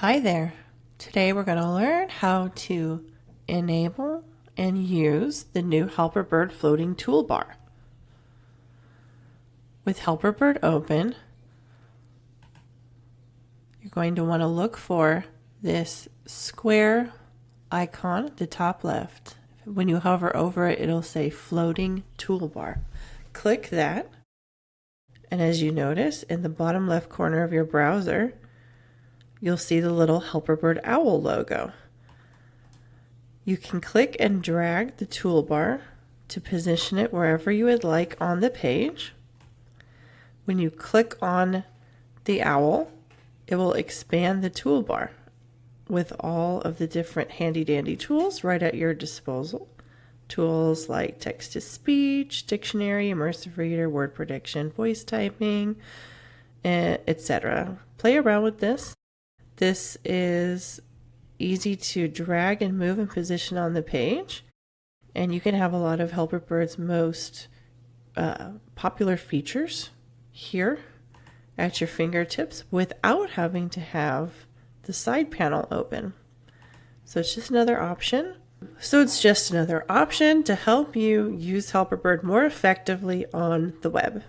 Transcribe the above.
Hi there. Today we're going to learn how to enable and use the new Helperbird floating toolbar. With Helperbird open, you're going to want to look for this square icon at the top left. When you hover over it, it'll say floating toolbar. Click that, and as you notice, in the bottom left corner of your browser, you'll see the little Helperbird owl logo. You can click and drag the toolbar to position it wherever you would like on the page. When you click on the owl, it will expand the toolbar with all of the different handy-dandy tools right at your disposal. Tools like text-to-speech, dictionary, immersive reader, word prediction, voice typing, etc. Play around with this. This is easy to drag and move and position on the page, and you can have a lot of Helperbird's most popular features here at your fingertips without having to have the side panel open. So it's just another option. to help you use Helperbird more effectively on the web.